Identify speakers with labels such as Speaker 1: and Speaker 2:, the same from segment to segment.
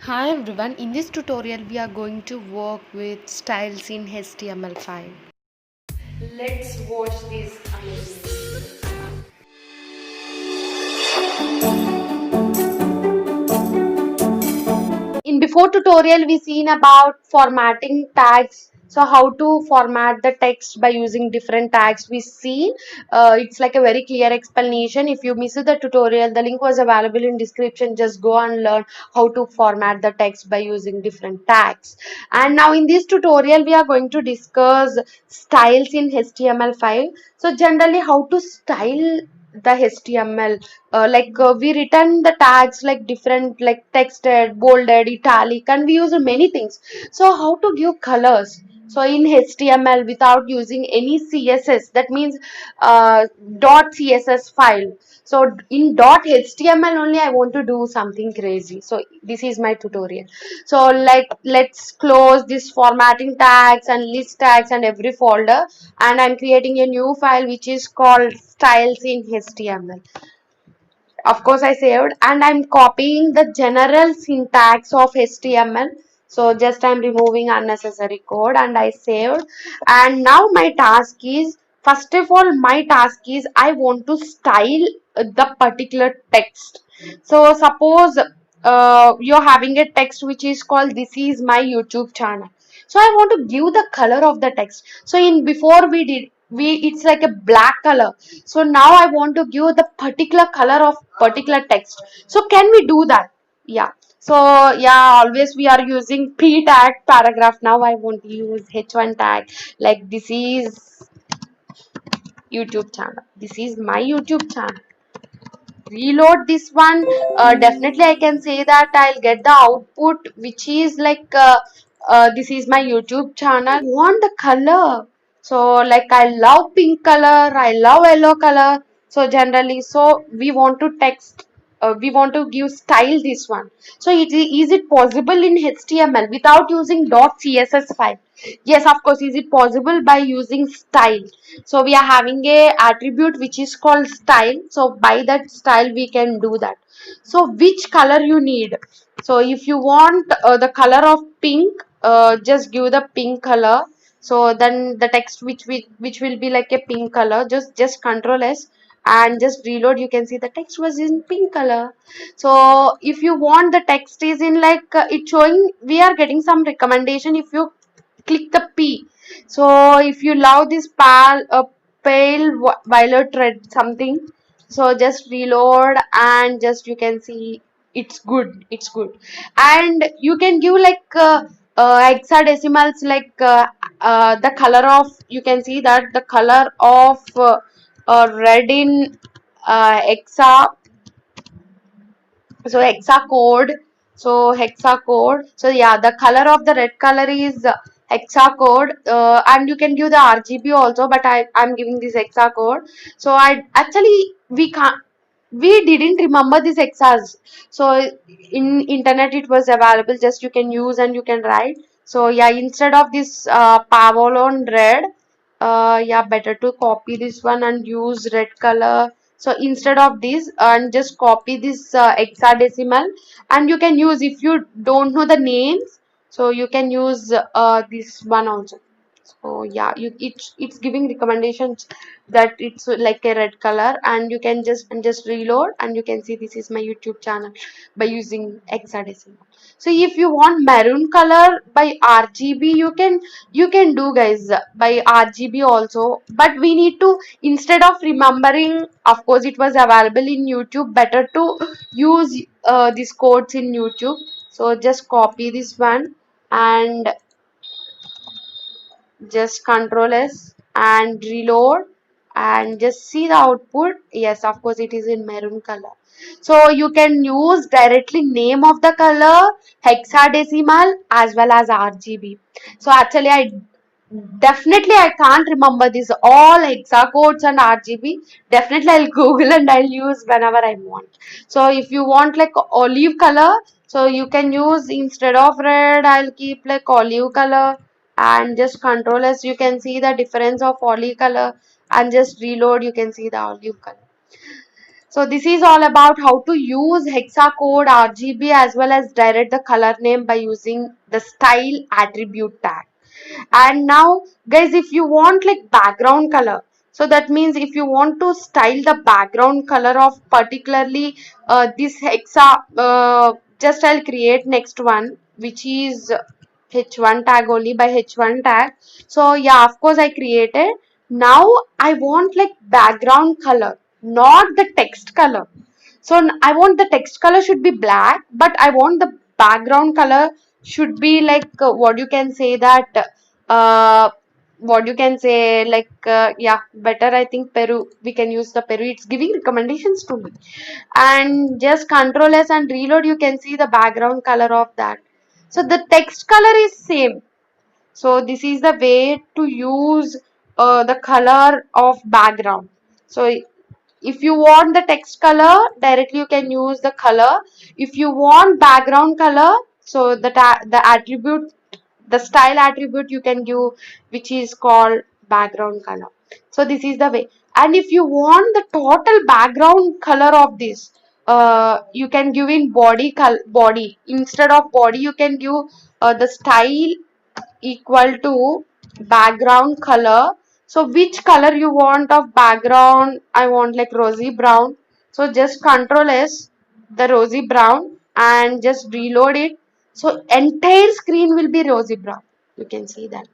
Speaker 1: Hi everyone, in this tutorial we are going to work with styles in HTML5. Let's watch this amazing video. In before tutorial we seen about formatting tags, so how to format the text by using different tags. We see it's like a very clear explanation. If you missed the tutorial, the link was available in description. Just go and learn how to format the text by using different tags. And now in this tutorial we are going to discuss styles in HTML5. So generally how to style the HTML, we return the tags like different, like texted, bolded, italic, and we use many things. So how to give colors, so in HTML without using any CSS, that means dot CSS file. So in dot HTML only I want to do something crazy. So this is my tutorial. So like let's close this formatting tags and list tags and every folder, and I'm creating a new file which is called styles in HTML. Of course I saved, and I'm copying the general syntax of HTML. So just I'm removing unnecessary code and I saved. And now my task is, first of all my task is I want to style the particular text. So suppose you're having a text which is called this is my YouTube channel. So I want to give the color of the text. So in before we it's like a black color. So now I want to give the particular color of particular text. So can we do that? Yeah. So yeah, always we are using p tag paragraph. Now I want to use h1 tag, like this is YouTube channel. This is my YouTube channel. Reload this one. Definitely I can say that I'll get the output which is like this is my YouTube channel. I want the color, so like I love pink color, I love yellow color. So generally, so we want to text, we want to give style this one. So is it possible in HTML without using .css file? Yes, of course. Is it possible by using style? So we are having a attribute which is called style. So by that style we can do that. So which color you need? So if you want the color of pink, just give the pink color. So then the text which will be like a pink color, just control S and just reload. You can see the text was in pink color. So if you want the text is in like it's showing, we are getting some recommendation if you click the P. So if you love this pale violet red something, so just reload and just you can see it's good, it's good. And you can give like hexadecimals, like the color of, you can see that the color of red in hexa. So hexa code. So hexa code. So yeah, the color of the red color is hexa code, and you can give the RGB also, but I'm giving this hexa code. So I actually, we can't, we didn't remember these hexas. So in internet it was available, just you can use and you can write. So yeah, instead of this Pavolon red, yeah, better to copy this one and use red color. So instead of this, and just copy this hexadecimal, and you can use, if you don't know the names, so you can use this one also. So yeah, it's giving recommendations that it's like a red color, and you can just reload and you can see this is my YouTube channel by using hexadecimal. So if you want maroon color by RGB, you can do guys by RGB also, but we need to, instead of remembering, of course it was available in YouTube, better to use these codes in YouTube. So just copy this one and just control S and reload and just see the output. Yes, of course it is in maroon color. So you can use directly name of the color, hexadecimal as well as RGB. So actually I can't remember this all hexa codes and RGB. Definitely I'll Google and I'll use whenever I want. So if you want like olive color, so you can use, instead of red I'll keep like olive color and just control S. You can see the difference of olive color and just reload, you can see the olive color. So this is all about how to use hexacode RGB as well as direct the color name by using the style attribute tag. And now guys, if you want like background color, so that means if you want to style the background color of particularly this hexa, just I'll create next one, which is h1 tag, only by h1 tag. So yeah, of course I created. Now I want like background color, not the text color. So I want the text color should be black, but I want the background color should be like what you can say that uh what you can say like yeah, better I think Peru, we can use the Peru, it's giving recommendations to me. And just control S and reload, you can see the background color of that. So the text color is same. So this is the way to use the color of background. So if you want the text color, directly you can use the color. If you want background color, so the attribute, the style attribute you can give, which is called background color. So this is the way. And if you want the total background color of this, you can give in body. Instead of body, you can give the style equal to background color. So which color you want of background? I want like rosy brown. So just control S, the rosy brown, and just reload it. So entire screen will be rosy brown. You can see that.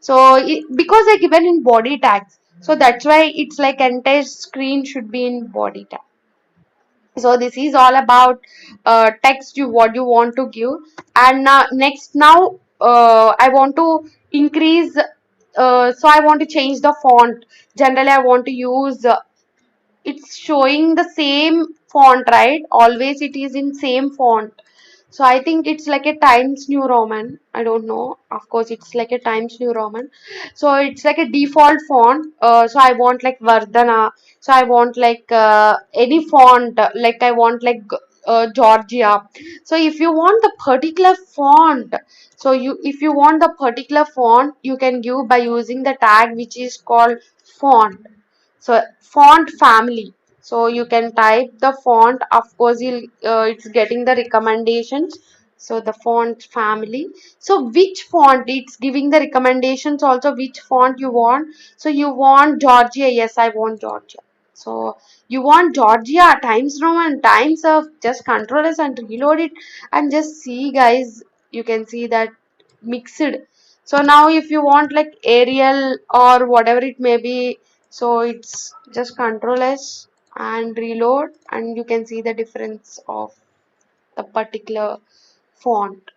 Speaker 1: So because I given in body tags, so that's why it's like entire screen should be in body tag. So this is all about text, you what you want to give. And now I want to increase, so I want to change the font. Generally I want to use it's showing the same font, right? Always it is in same font. So I think it's like a Times New Roman. I don't know. Of course, it's like a Times New Roman. So it's like a default font. So I want like Vardhana. So I want like any font. Like I want like Georgia. So if you want the particular font, so if you want the particular font, you can give by using the tag which is called font. So font family, so you can type the font, of course you'll it's getting the recommendations. So the font family, so which font it's giving the recommendations also, which font you want. So you want Georgia, yes I want Georgia. So you want Georgia, Times Roman, Times of, just control S and reload it, and just see guys, you can see that mixed. So now if you want like Arial or whatever it may be, so it's just control S and reload, and you can see the difference of the particular font.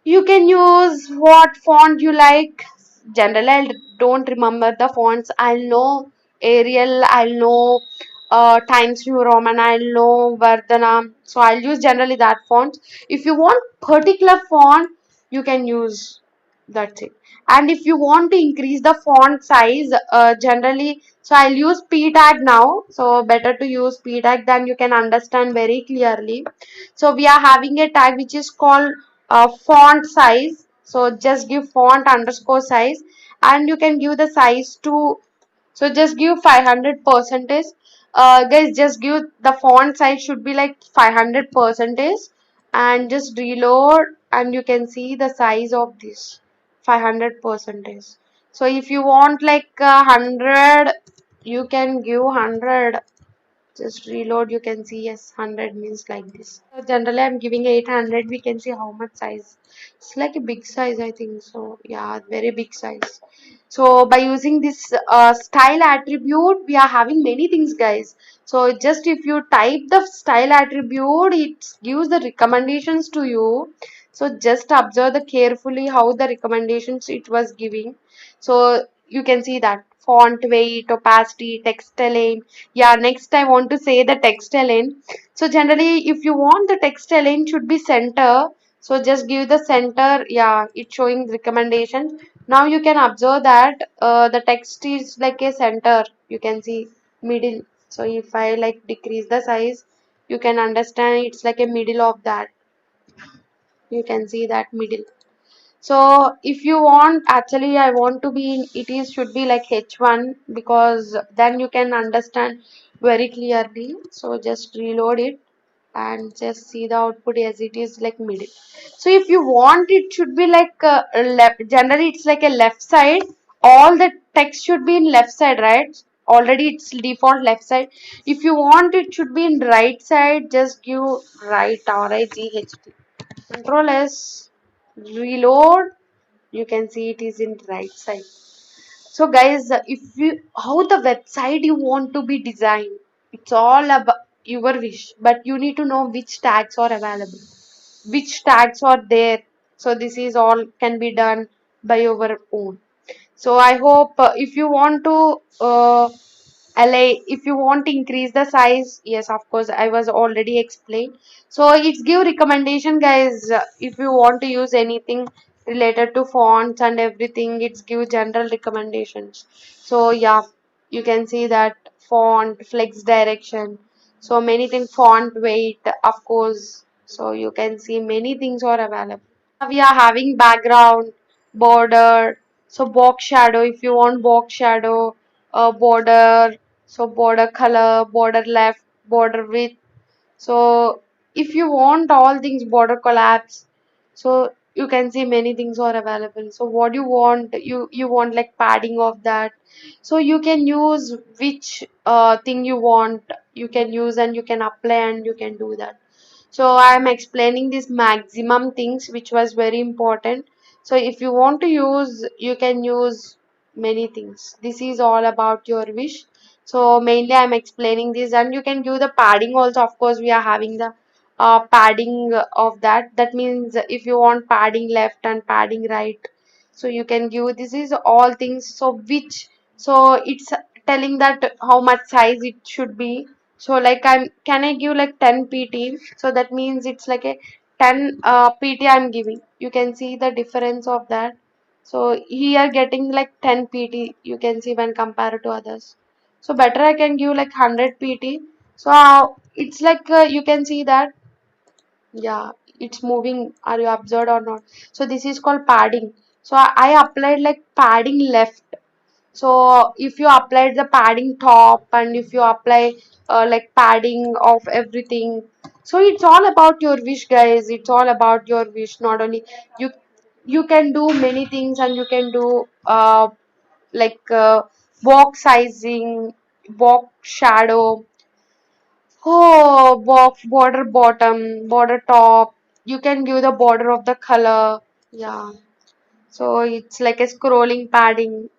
Speaker 1: You can use what font you like. Generally I don't remember the fonts. I'll know Arial, I'll know Times New Roman, I'll know Vardhana. So I'll use generally that font. If you want particular font, you can use, that's it. And if you want to increase the font size, generally, so I'll use p tag now. So better to use p tag, then you can understand very clearly. So we are having a tag which is called font size. So just give font underscore size, and you can give the size to, so just give 500 percentage. Guys, just give the font size should be like 500 percentage, and just reload, and you can see the size of this 500 percentage. So if you want like 100, you can give 100. Just reload, you can see yes, 100 means like this. So generally I'm giving 800, we can see how much size. It's like a big size I think so, yeah, very big size. So by using this style attribute, we are having many things guys. So just if you type the style attribute, it gives the recommendations to you. So just observe the carefully how the recommendations it was giving. So you can see that font weight, opacity, text align. Yeah, next I want to say the text align. So generally if you want the text align should be center, so just give the center. Yeah, it's showing recommendation. Now you can observe that the text is like a center, you can see middle. So if I like decrease the size, you can understand it's like a middle of that, you can see that middle. So if you want, actually I want to be in, it is should be like h1, because then you can understand very clearly. So just reload it and just see the output as it is like middle. So if you want it should be like left, generally it's like a left side, all the text should be in left side, right? Already it's default left side. If you want it should be in right side, just give right, R-I-G-H-T, control S, reload, you can see it is in right side. So guys, if you how the website you want to be designed, it's all about your wish, but you need to know which tags are available, which tags are there. So this is all can be done by your own. So I hope if you want to LA, if you want to increase the size, yes, of course, I was already explained. So it's give recommendation, guys. If you want to use anything related to fonts and everything, it's give general recommendations. So yeah, you can see that font, flex direction. So many things, font weight, of course. So you can see many things are available. We are having background, border, so box shadow if you want box shadow, border, so border color, border left, border width. So if you want all things border collapse, so you can see many things are available. So what you want, you want like padding of that. So you can use which thing you want, you can use and you can apply and you can do that. So I am explaining these maximum things which was very important. So if you want to use, you can use many things. This is all about your wish. So mainly I'm explaining this, and you can give the padding also. Of course, we are having the padding of that. That means if you want padding left and padding right, so you can give, this is all things. So which, so it's telling that how much size it should be. So like I'm, can I give like 10 pt? So that means it's like a 10 pt I'm giving. You can see the difference of that. So here getting like 10 pt, you can see when compared to others. So better I can give like 100 pt. So it's like you can see that, yeah, it's moving. Are you observed or not? So this is called padding. So I applied like padding left. So if you applied the padding top and if you apply like padding of everything, so it's all about your wish, guys. It's all about your wish. Not only you, you can do many things and you can do like box sizing, box shadow, oh, box border bottom, border top. You can give the border of the color. Yeah. So it's like a scrolling padding,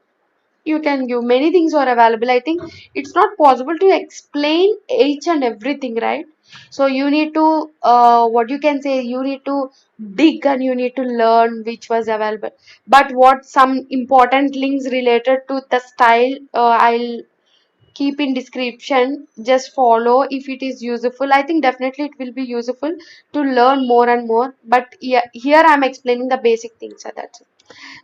Speaker 1: you can give many things are available. I think it's not possible to explain each and everything, right? So you need to what you can say, you need to dig and you need to learn which was available. But what some important links related to the style, I'll keep in description, just follow if it is useful. I think definitely it will be useful to learn more and more, but yeah, here I'm explaining the basic things, so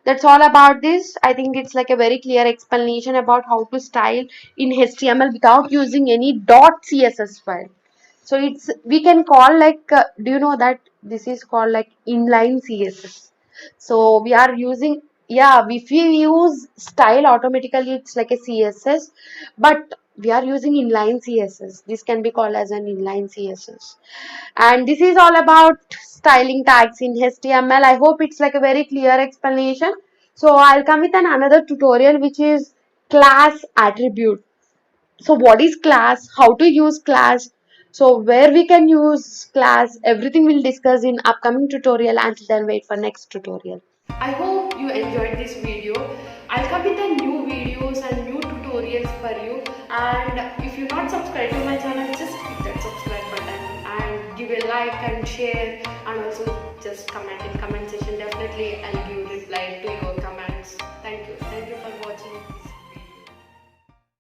Speaker 1: that's all about this. I think it's like a very clear explanation about how to style in HTML without using any .css file. So it's, we can call like do you know that this is called like inline CSS. So we are using, yeah, if we use style automatically it's like a CSS, but we are using inline CSS. This can be called as an inline CSS. And this is all about styling tags in HTML. I hope it's like a very clear explanation. So I'll come with another tutorial which is class attribute. So what is class, how to use class, so where we can use class, everything we'll discuss in upcoming tutorial. Until then, wait for next tutorial. I hope you enjoyed this video. I'll come with the new videos and new tutorials for you. And if you're not subscribed to my channel, just click that subscribe button and give a like and share, and also just comment in comment section. Definitely I'll give